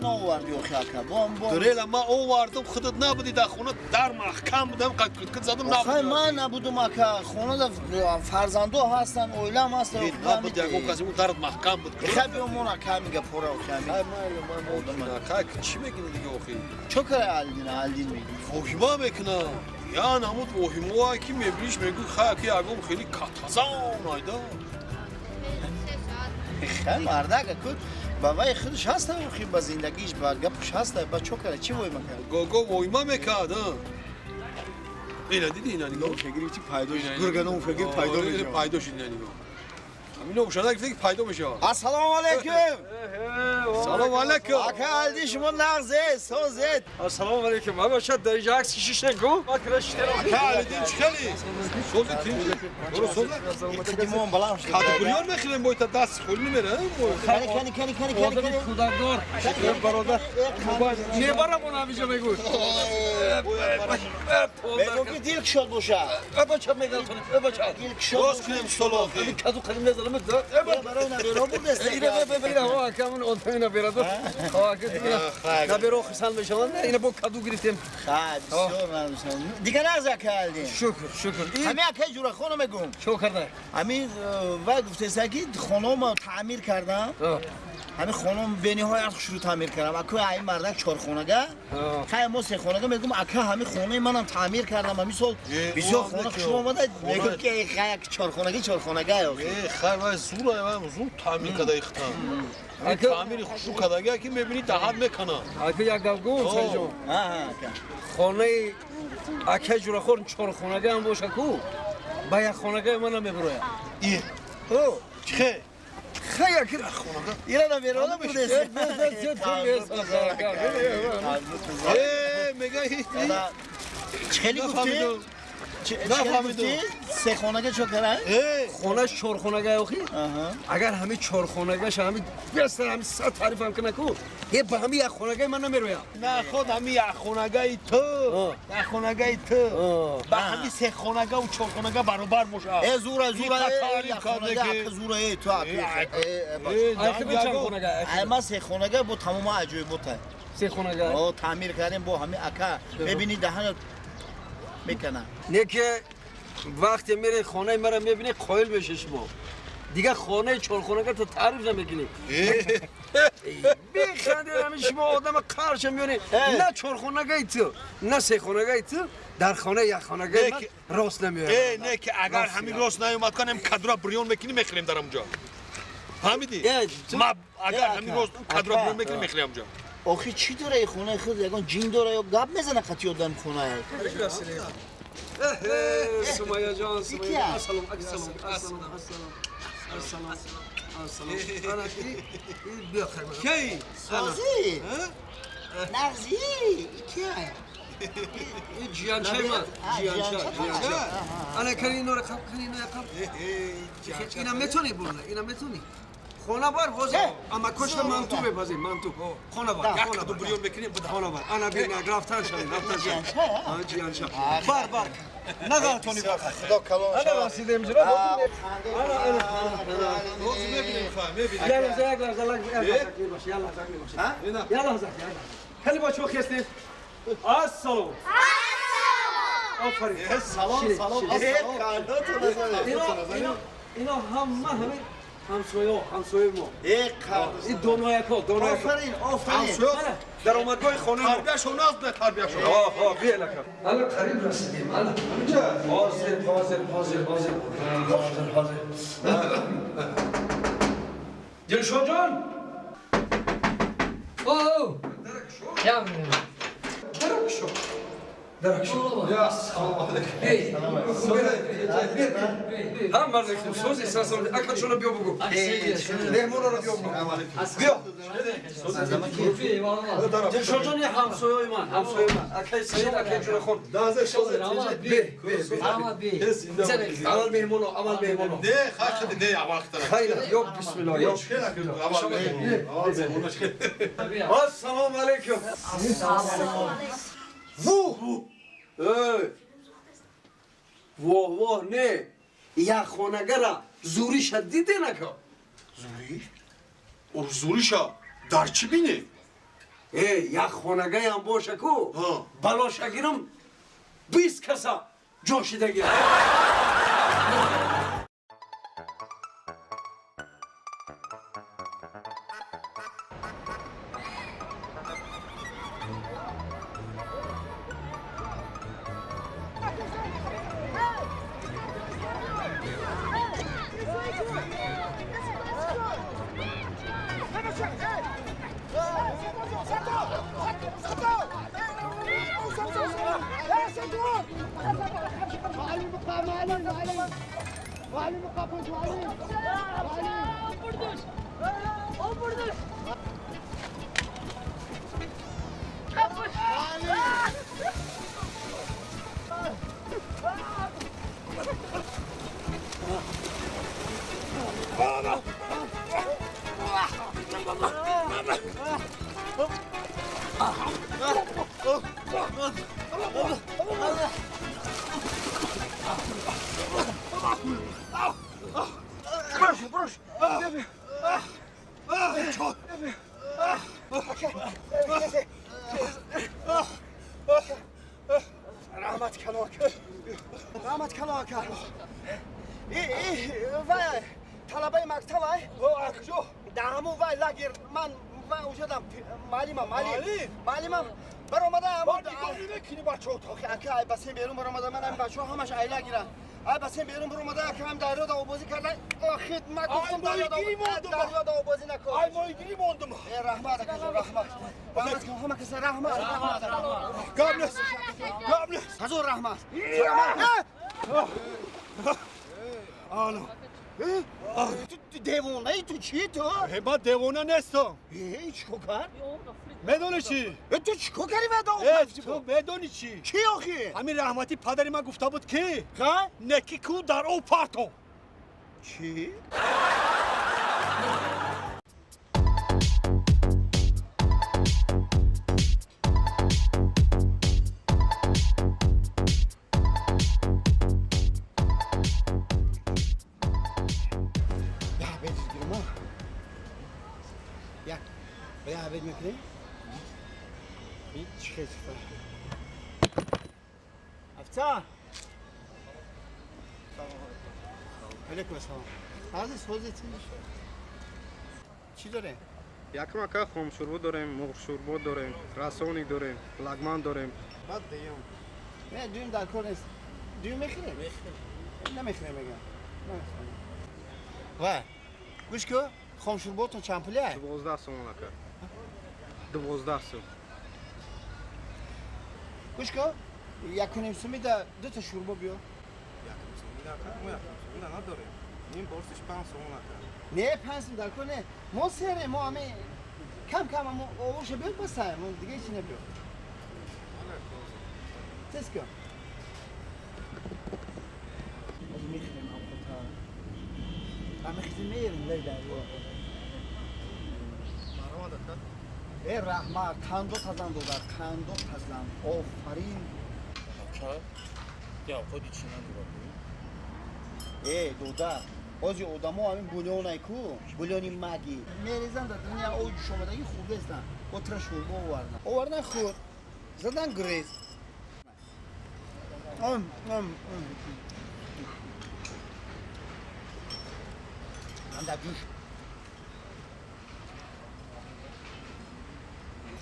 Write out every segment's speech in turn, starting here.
نه آوردی آخه اکا با دریل ما آوردم خودت نبودی در خونه در محکم بودم قد زدم آخه من نبودم اکا خونه فرزندو هستن اویلم هستن نبودی اگه کسی اون درد محکم بود خیلی اون اکا میگه پورا اکا میگه چی میگی دیگه آخه چو کره الدین میگی وحیما میکنه یا نمود وحیما که میبینیش میگو خیلی اگم خیلی کتازان آیده خیلی مردک کن بابای خودش هسته خیلی با زندگیش با گپش هسته با چو کره چی وحیما کرد گو وحیما میکرد اینا دیدی اینا نگاه فکری چی پیداش گرگنه اون فکر پیدا میشه پیداش اینا نگاه همین مشاهده که پیدا میشه السلام علیکم سلام علیکم اکا الدین شما نغزه سوزید السلام علیکم بابا شد درجه عکس شیش نگو ما کرش اکا الدین چخلی سوزی تیم برو سوز دیمون بلام شد کاتگوریار میخریم باید دست خول نمیره کنی کودکدار برادر میبرم همیشه میگو بگو که دیلک شد باشه بابا چه میگم تو بابا دیلک شد روز کنیم سلافی کدو خریم نزدم ده برای نبیرو بود دسته اینا ها کامون اولین بیرادو ها که نبیرو خسال میشن اینا با کدو گرفتیم خیلی بسیار ممنون دیگه نغزه کردین شکر همین اکای جوره خونه میگم شو کرده همین و گفته سگی خانم تعمیر کردم همین خانم بینی های از شروع تعمیر کردم اکا این مردک چهارخونگه خیلی ما سه خونگه میگم اکا همین خونه منم تعمیر کردم همین سال بسیار خونه خوشم اومده میگم که خیلی چهارخونگه خیلی زور تعمیر کده اختم تعمیر خوشو کدگه که میبینی دهد میکنه اگه یک گفتگو سرجو خانه اکه جوره خورن چهار خونگه هم باشه کو با یک خونگه منم میبرویم چه خیلی که خونگه اینا نمیرونه بوده میگه چلی گفتی؟ نفهمیدم سه خونگه چو کرن؟ خونه چهار خونگه اوخی اگر همین چهار خونگه شه همین بستر همین صد تعریف هم کنه کو یه با همین یک خونگه من نمیرویم نه خود همین یک خونگه تو یک خونگه تو با همین سه خونگه و چهار خونگه برابر باشه زوره یک خونگه زوره تو اما سه خونگه با تمام عجایب بوده سه خونگه تعمیر کردیم با همین اکا ببینی دهن میکنن نه که وقتی میره خانه مرا میبینی قایل بشی شما دیگه خانه چهار خونگه تو تعریف نمیکنی بیخنده همین شما آدم قرش میونی نه چهار خونگه تو نه سه خونگه تو در خانه یک خونگه من راست نمیاره نه که اگر همین راست نیومد کنیم کدرا بریون میکنیم میخریم در اونجا فهمیدی ما اگر همین راست کدرا بریون میکنیم میخریم اونجا آخی چی داره این خونه خود یکان جین داره یا گپ میزنه خطی آدم خونه سمایه جان سمایه السلام انا بیا خیر کی سازی نغزی کی جیان چای من جیان چای انا کنی نور خب اینا میتونی بونه اینا میتونی خونه بار وزه اما کشت منتو بپزی منتو خونه بار یک دو بریون میکنیم خونه بار انا بینه گرفتن شدی جیان چای بار نگاه تونی بار خدا کلام انا واسیدم جرا انا روز میبینیم میبینیم یالا زاگ یالا خیلی با چو خسته السلام آفرین سلام اینا همه همسایه ما این دونایکا آفرین در آمدگاه خانه ما تربیه شو ناز نه تربیه شو بیا لکم حالا قریب رسیدیم حالا حاضر دلشو جان درکشو یا سلام علیکم هم مرد سوزی ساسون اکل شونو بیو بگو مهمون رو بیو بگو بیا دلشو جان یه همسایه من اکل سید اکل جون خون دازه شو اول مهمونو نه خاطر نه وقت خیلی یا بسم الله یا السلام علیکم واه نه یک خانگه را زوری شدیده نکن زوری؟ اور زوری شا در چی بینی؟ یک خانگه هم باشه کو بلاشه گیرم 20 کسا جاشیدگی رحمت کلاک وای طلبه مکتب در همون وای لگیر من اوجدم معلمم بر اومده با دیگه میکنی بچه ها اکه ای بسیم بیرون بر اومده من بچه ها همش ایلا گیرن ای بسیم بیرون بر اومده که هم دریا دا بازی کردن خدمت گفتم دریا دا بازی نکن ای مایگیری موندم رحمت کن همه کسی رحمت قبلس حضور رحمت آنو تو دیوانه ای تو چی تو؟ من دیوانه نیستم چیکو کرد؟ میدونی چی؟ تو چیکو کردی تو میدونی چی؟ چی آخی؟ همین رحمتی پدری من گفته بود که که؟ نکی کو در او پارتو چی؟ بیا عبید میکنی؟ هیچ خیلی افتح علیکم السلام عزیز حوزه چی داره؟ یک مکه خام شوربا داریم، مرغ شوربا داریم، رسانی داریم، لگمن داریم. بعد دیگه نه دویم در کار نیست. دویم میخوره؟ نمیخوره میگم. و گوش که خام شوربا تو چند پولیه؟ 12 سوم نکه. 12 سوم. گوش که یک کنیم سومی ده دو تا شوربا بیا. یک سومی نکه نداریم. نیم بارسش 5 سوم نکه. نه 5 سوم در کار نه. ما سره ما همه کم ما آوش بیاد بسه ما دیگه چی نبیاد. تست کن. از میخریم هم خیلی میریم لیده رحمت کندو تزن دادر کندو تزن آفرین یا خودی چی نداره دادر آجی آدما همین بولیون ای کو بولیونی مگی میریزن در دنیا اوج شما دایی خوب هستن با تر شوربا آوردن خورد زدن گریز من در جوش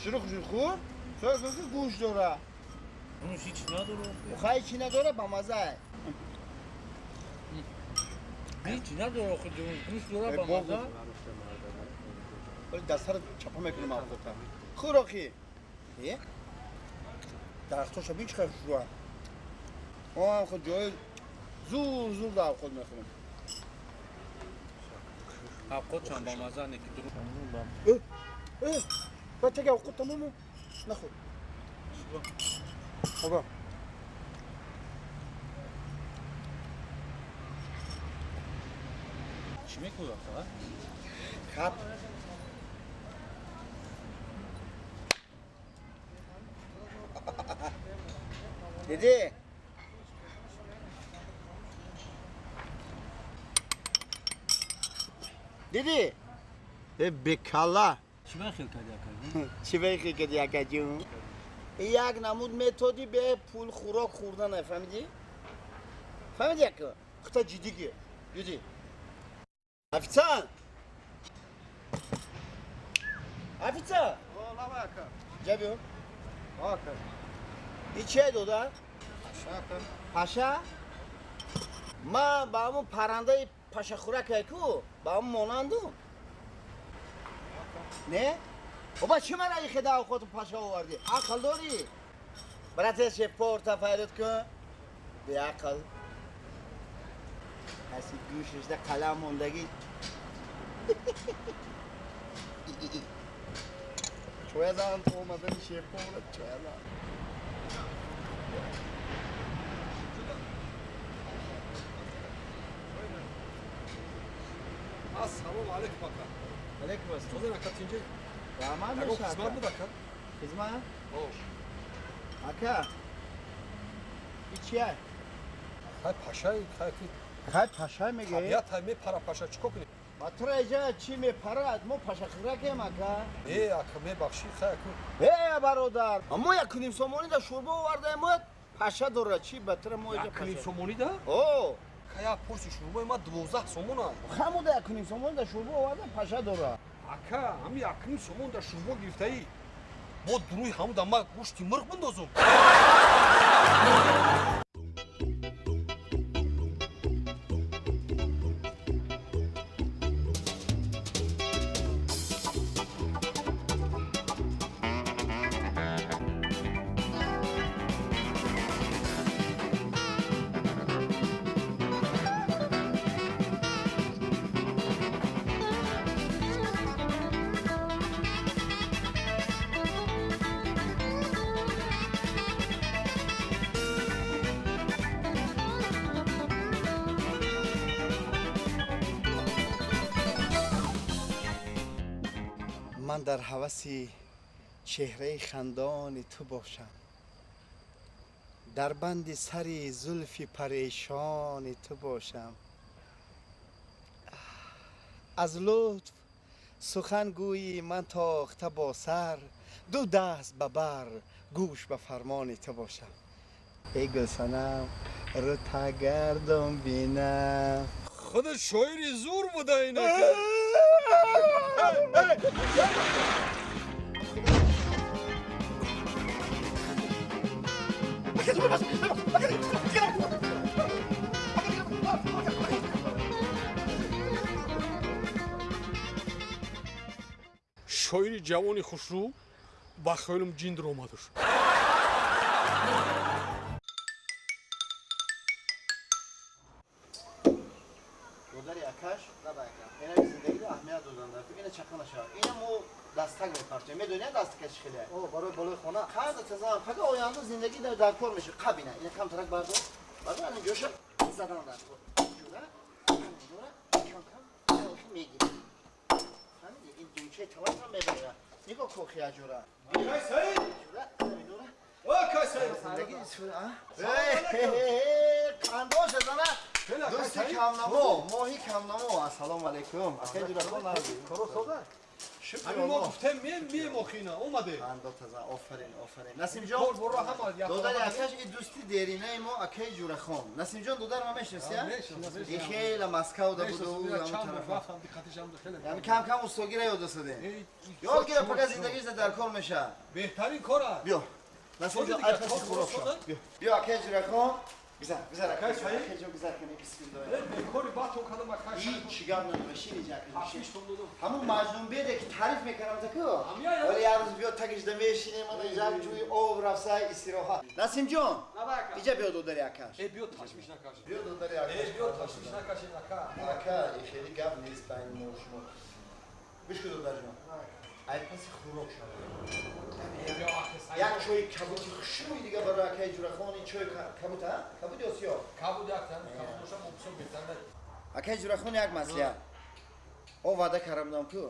چرا خوشی خورد؟ چرا گوش داره؟ اونوش هیچی نداره خواهی چی نداره با مزه هیچی نداره خود گوش داره با مزه ولی دست رو چپا میکنیم خودتا خور آخی درستاشو بین چقدر شروع ما هم خود جای زور در خود میخونیم حقا چند با مزه نکی درو بچه که اوقات تمومه نخور آقا چی میکنی آقا؟ خب دیدی؟ دیدی؟ بکلا چی بخیر کردی چی بخیر کردی اکا جون؟ یک نمود متدی به پول خوراک خوردن فهمیدی؟ فهمیدی اکا؟ خطا جدی گیر جدی حفیظان حفیظان لابا اکا جا بیو اکا این چیه دودا؟ شاکر پاشا؟ ما با همون پرنده پاشا خوراک اکو با همون مانندو نه؟ بابا چی من ای خدا خودتو پاشا آوردی؟ عقل داری؟ برات شپور تفاوت کن به عقل کسی گوشش ده قلم موندگی چویا زن تو اومدن شپور چویا زن السلام علیکم اکا علیکم السلام خودت اکا اینجا رحمان اگه باشه خدمت بود اکا خدمت؟ او اکا این چیه؟ خای پاشای خای خیلی پاشا میگه؟ طبیعت های میپره پاشا چیکار کنی ما تو اینجا چی میپرد؟ ما پاشا خوراکیم اکا ای اکا میبخشی خای اکو ای برادر ما یک کنیم سامانی در شوربه آورده ما پاشا داره چی بهتره ما اینجا یک کنیم پاشا سومونی ده او خیا پرسی شروع ما 12 سومون خموده یک کنیم سامانی در شوربه آورده پاشا داره اکا هم یک کنیم سومون در شروع گرفته ای با دروی همون در ما گوشتی مرغ بندازم من در هوس چهره خندان تو باشم در بند سری زلفی پریشان تو باشم از لطف سخن گویی من تاخته با سر دو دست به بر گوش به فرمان تو باشم ای گلسنم رو تگردم بینم خود شاعری زور بوده اینه شاعری جوانی خوشرو با خیالم جین در آمده شد دوداری اکش اینا زندگی رو اهمیت دادن در اینه چقدر نشه اینه مو دستک میپرچه میدونی دستکش خیلی او برای بالای خونه خیلی تزام فقط آینده زندگی در کار میشه قبینه اینه کم ترک بردار بردار این جوشه زدن در کار جوره کم کم میگیره فهمیدی این دوچه تمام هم میبره نگاه کوخی اجوره آکای سعید جوره آکای سعید زندگی سوره کنداش زنه دوستی کم نمو ماهی کم نمو السلام علیکم اکی جوره کن نردی کارو خوبه شکر همین ما الله گفتم میم مخینه اومده اندو تزا آفرین نسیم کار جان برو هم یک دودر اکش این دوستی دیرینه ما اکی جوره خان نسیم جان دودر ما میشناسی این خیلی مسکو ده بود و همون طرف یعنی کم کم استوگیره یاد داده یاد گیره فقط زندگیش در کار میشه بهترین کار بیا نسیم جان ای پسی خروب شد بیا اکی جوره خان بزن اکی جوره بزن کنی بسم الله کاری باتون کدام اکش هیچ گام نمیشه نیست همون مجنون بیده که تعریف میکنم تا کو همین ولی هر روز بیاد تگش دمیشینه من اینجا جوی آب رفته استراحت نسیم جان اینجا بیا دودری اکش ای بیا تشویش نکش بیا دودری اکش ای بیا تشویش نکش نکا اکا این خیلی گپ نیست بین ما و شما بشکو دودر جان ای پسی خوراک شد یک چوی کبوتی خشوی دیگه برای اکی جوره خانی چوی کبوت ها؟ کبوت یا سیاه؟ کبود یک تن کبود باشم مبسوم بهتر اکی جوره خانی یک مسئله او وعده کردم دام که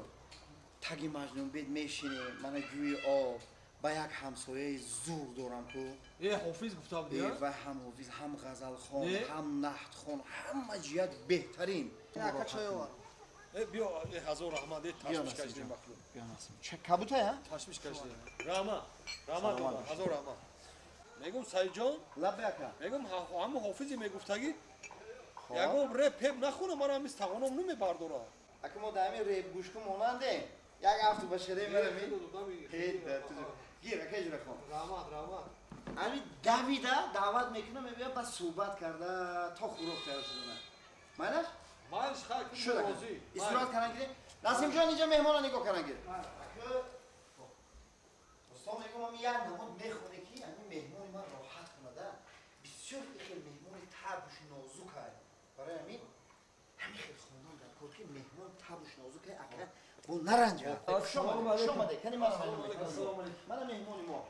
تگی مجنون بید میشینی من جوی آب با یک همسایه زور دارم که ای حافظ گفتم و دیگه هم حافظ هم غزل خان هم نحت خان همه جیت بهترین این اکا چای آور بیا 1000 رحمت تشمیش کشیدیم مخلوق چه کبوته ها تشمیش کشیدیم رحمت 1000 رحمت میگم سعید جان لبیک میگم همه حافظی میگفتگی یگو رپ پپ نخونه من هم استقانم نمیبرداره اگه ما دائمی ریب گوش کو موننده یک هفته بشره میره می گیر اگه جوره خون رحمت امی دویده دعوت میکنه میبیا بس صحبت کرده تا خوروخ تر شده مالش مالش خاک شده روزی استراحت کنن گیری نسیم جان اینجا مهمان نگاه کنن گیری دوستان میگم من یک نمود میخونه که یعنی مهمون من راحت کنه بسیار خیلی مهمون تبش نازک هست برای همین خیلی خواندن در کار که مهمون تبش نازک هست اکه با نرنجه شما ده کنی من مهمونی ما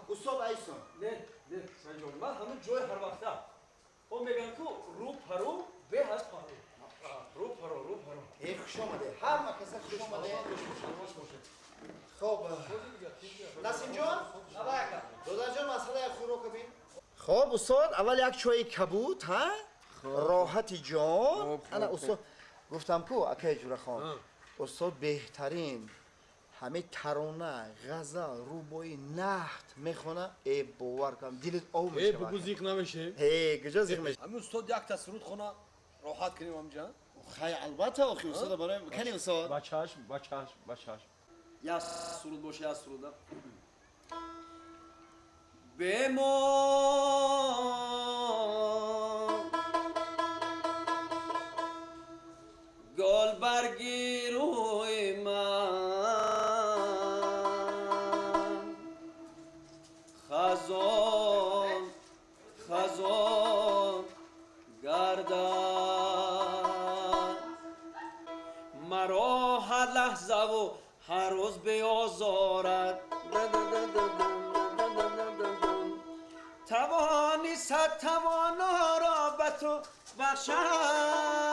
استاد ایسان نه سنجان من همون جای هر وقته اون میگن که رو پرو به هست پرو رو پرو خوش آمده هر مکسه خوش آمده خب نسیم جان دادر جان مسئله خود رو کبین خب استاد اول یک چای کبوت ها راحتی جان انا استاد گفتم کو اکه جوره خان استاد بهترین همه ترانه غزل روبایی نحت میخونه ای باور کنم دلت آب میشه بگو زیق نمیشه کجا زیق میشه همین استاد یک تا سرود خونه راحت کنیم همجا خیلی البته آخی استاد برای کنی استاد با چشم یا سرود باشه یا سرود بمان گل برگی روی من خزان گردد مرا هر لحظه و هر روز بیازارد توانی صد توانا را به تو بخشم